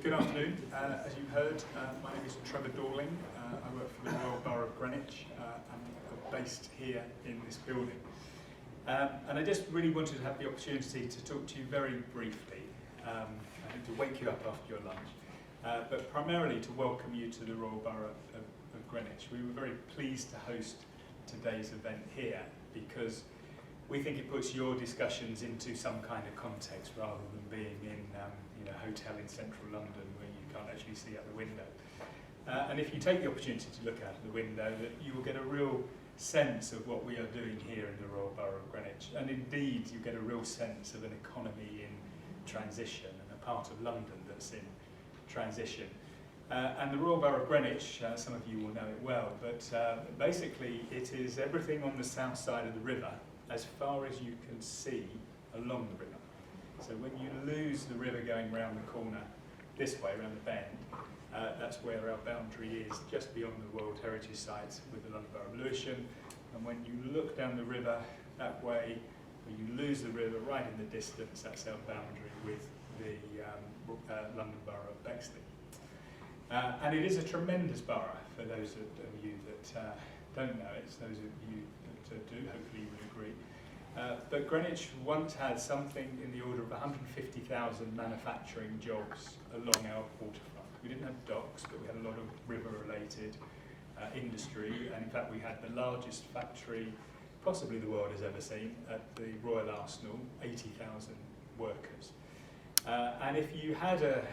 Good afternoon. As you've heard, my name is Trevor Dorling. I work for the Royal Borough of Greenwich. I'm based here in this building. And I just really wanted to have the opportunity to talk to you very briefly, and to wake you up after your lunch, but primarily to welcome you to the Royal Borough of Greenwich. We were very pleased to host today's event here because we think it puts your discussions into some kind of context rather than being in a hotel in central London where you can't actually see out the window. And if you take the opportunity to look out of the window, that you will get a real sense of what we are doing here in the Royal Borough of Greenwich. And indeed, you get a real sense of an economy in transition and a part of London that's in transition. And the Royal Borough of Greenwich, some of you will know it well, but basically it is everything on the south side of the river as far as you can see along the river. So when you lose the river going round the corner this way, around the bend, that's where our boundary is, just beyond the World Heritage Sites with the London Borough of Lewisham. And when you look down the river that way, when you lose the river right in the distance, that's our boundary with the London Borough of Bexley. And it is a tremendous borough for those of you that don't know it. Those of you that do, hopefully you would agree. But Greenwich once had something in the order of 150,000 manufacturing jobs along our waterfront. We didn't have docks, but we had a lot of river-related industry, and in fact we had the largest factory possibly the world has ever seen at the Royal Arsenal, 80,000 workers. And if you had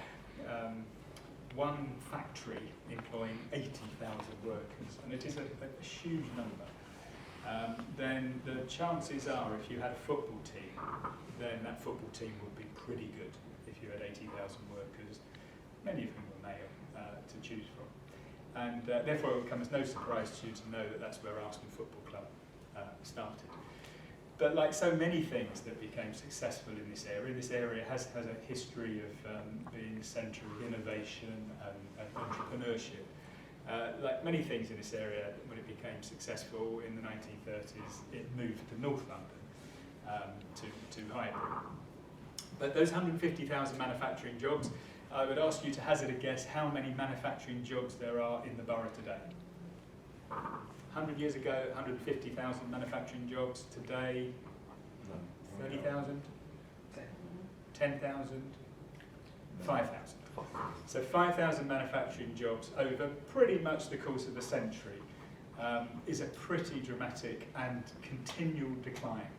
one factory employing 80,000 workers, and it is a huge number, then the chances are, if you had a football team, then that football team would be pretty good if you had 80,000 workers, many of whom were male, to choose from. And therefore it would come as no surprise to you to know that that's where Arsenal Football Club started. But like so many things that became successful in this area has a history of being a centre of innovation and entrepreneurship. Like many things in this area, when it became successful in the 1930s, it moved to North London, to Highbury. But those 150,000 manufacturing jobs, I would ask you to hazard a guess how many manufacturing jobs there are in the borough today. 100 years ago, 150,000 manufacturing jobs. Today, 30,000? 10,000? 5,000. So 5,000 manufacturing jobs over pretty much the course of a century is a pretty dramatic and continual decline.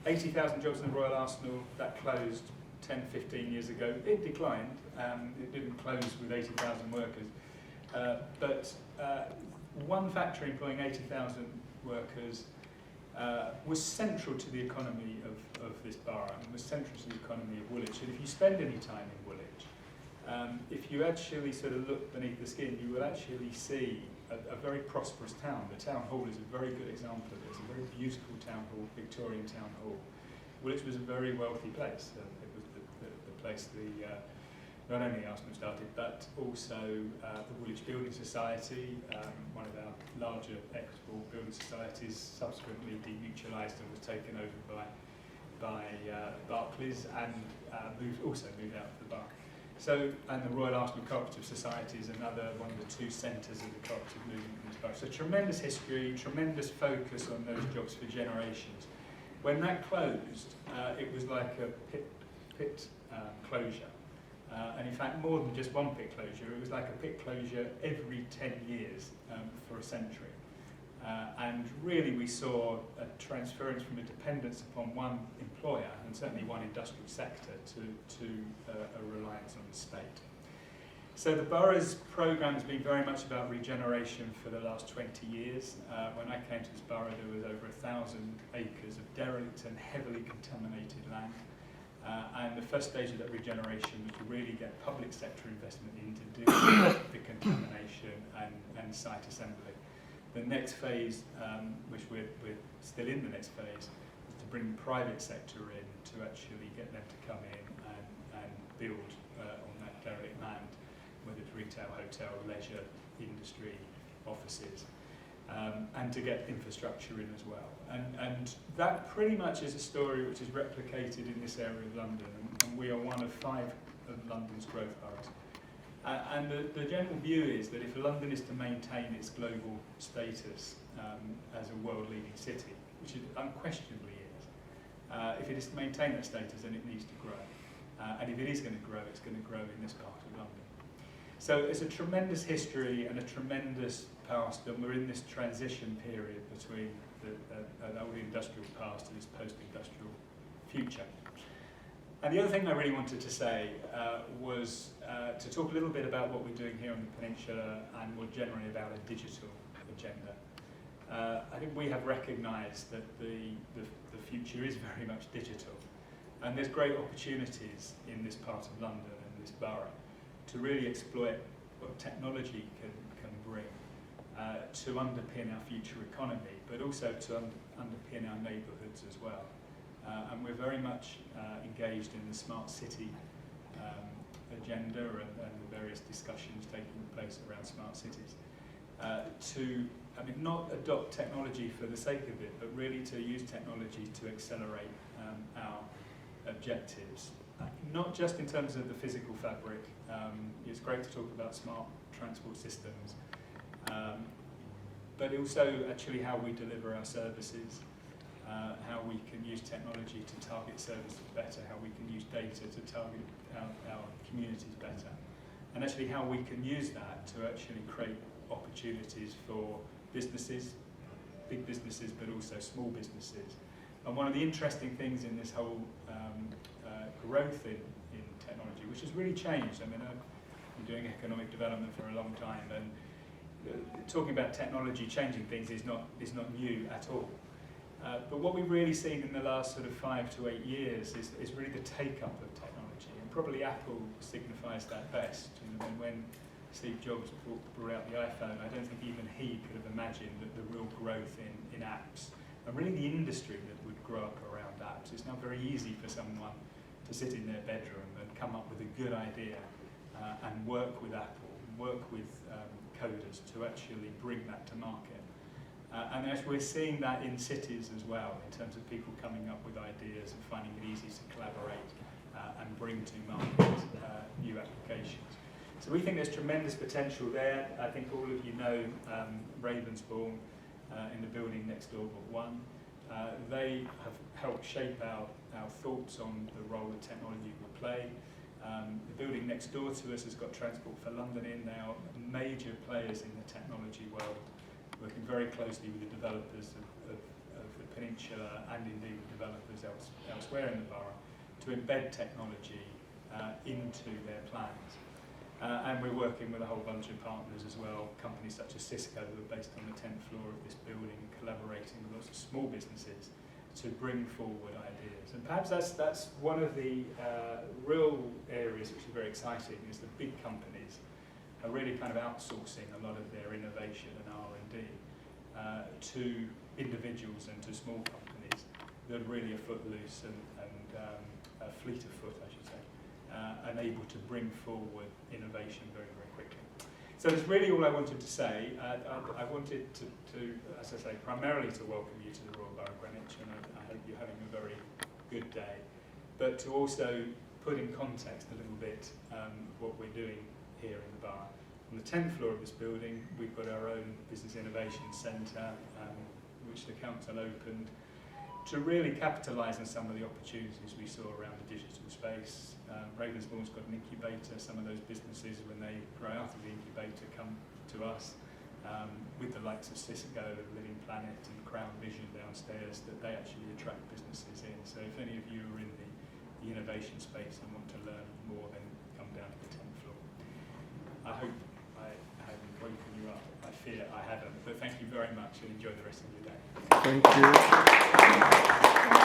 80,000 jobs in the Royal Arsenal, that closed 10, 15 years ago. It declined, it didn't close with 80,000 workers, but one factory employing 80,000 workers was central to the economy of this borough and was central to the economy of Woolwich. And if you spend any time in Woolwich, if you actually sort of look beneath the skin, you will actually see a very prosperous town. The town hall is a very good example of this, a very beautiful town hall, Victorian town hall. Woolwich was a very wealthy place. It was the place not only Arsenal started, but also the Woolwich Building Society, one of our larger equitable building societies, subsequently demutualised and was taken over by Barclays and also moved out of the borough. So, and the Royal Arsenal Cooperative Society is another one of the two centres of the cooperative movement in this borough. So tremendous history, tremendous focus on those jobs for generations. When that closed, it was like a pit closure. And in fact, more than just one pit closure, it was like a pit closure every 10 years for a century. And really we saw a transference from a dependence upon one employer, and certainly one industrial sector, to a reliance on the state. So the borough's programme has been very much about regeneration for the last 20 years. When I came to this borough, there was over 1,000 acres of derelict and heavily contaminated land. And the first stage of that regeneration was to really get public sector investment in to deal with the contamination and site assembly. The next phase, which we're still in the next phase, was to bring the private sector in to actually get them to come in and build on that derelict land, whether it's retail, hotel, leisure, industry, offices. and to get infrastructure in as well. And that pretty much is a story which is replicated in this area of London, and we are one of 5 of London's growth boroughs. And the general view is that if London is to maintain its global status as a world-leading city, which it unquestionably is, if it is to maintain that status, then it needs to grow. And if it is going to grow, it's going to grow in this part of London. So it's a tremendous history and a tremendous past, and we're in this transition period between an old industrial past and this post-industrial future. And the other thing I really wanted to say was to talk a little bit about what we're doing here on the peninsula and more generally about a digital agenda. I think we have recognised that the future is very much digital, and there's great opportunities in this part of London and this borough to really exploit what technology can bring to underpin our future economy, but also to underpin our neighbourhoods as well. And we're very much engaged in the smart city agenda and the various discussions taking place around smart cities. Not adopt technology for the sake of it, but really to use technology to accelerate our objectives. Not just in terms of the physical fabric. It's great to talk about smart transport systems, but also actually how we deliver our services, how we can use technology to target services better, how we can use data to target our communities better, and actually how we can use that to actually create opportunities for businesses, big businesses, but also small businesses. And one of the interesting things in this whole growth in technology, which has really changed. I mean, I've been doing economic development for a long time, and talking about technology changing things is not new at all. But what we've really seen in the last sort of 5 to 8 years is really the take-up of technology, and probably Apple signifies that best. You know, when Steve Jobs brought out the iPhone, I don't think even he could have imagined that the real growth in apps, and really the industry that would grow up around apps. It's now very easy for someone to sit in their bedroom and come up with a good idea and work with Apple, work with coders to actually bring that to market. And as we're seeing that in cities as well, in terms of people coming up with ideas and finding it easy to collaborate and bring to market new applications. So we think there's tremendous potential there. I think all of you know Ravensbourne in the building next door but one. They have helped shape our thoughts on the role that technology will play. The building next door to us has got Transport for London in. They are major players in the technology world, working very closely with the developers of the peninsula and indeed the developers elsewhere in the borough to embed technology into their plans. And we're working with a whole bunch of partners as well, companies such as Cisco, who are based on the 10th floor of this building, collaborating with lots of small businesses to bring forward ideas. And perhaps that's one of the real areas which is very exciting, is that big companies are really kind of outsourcing a lot of their innovation and R&D to individuals and to small companies that really are footloose and fleet of foot, I should say, and able to bring forward innovation very, very quickly. So that's really all I wanted to say. I wanted to, as I say, primarily to welcome you to the Royal Borough of Greenwich, and I hope you're having a very good day, but to also put in context a little bit what we're doing here in the borough. On the 10th floor of this building, we've got our own Business Innovation Centre, which the council opened to really capitalise on some of the opportunities we saw around the digital space. Ravensbourne's got an incubator. Some of those businesses, when they grow out of the incubator, come to us with the likes of Cisco, Living Planet and Crown Vision downstairs, that they actually attract businesses in. So if any of you are in the innovation space and want to learn more, then come down to the 10th floor. I hope I haven't woken you up. I fear I haven't, but thank you very much and enjoy the rest of your day. Thank you.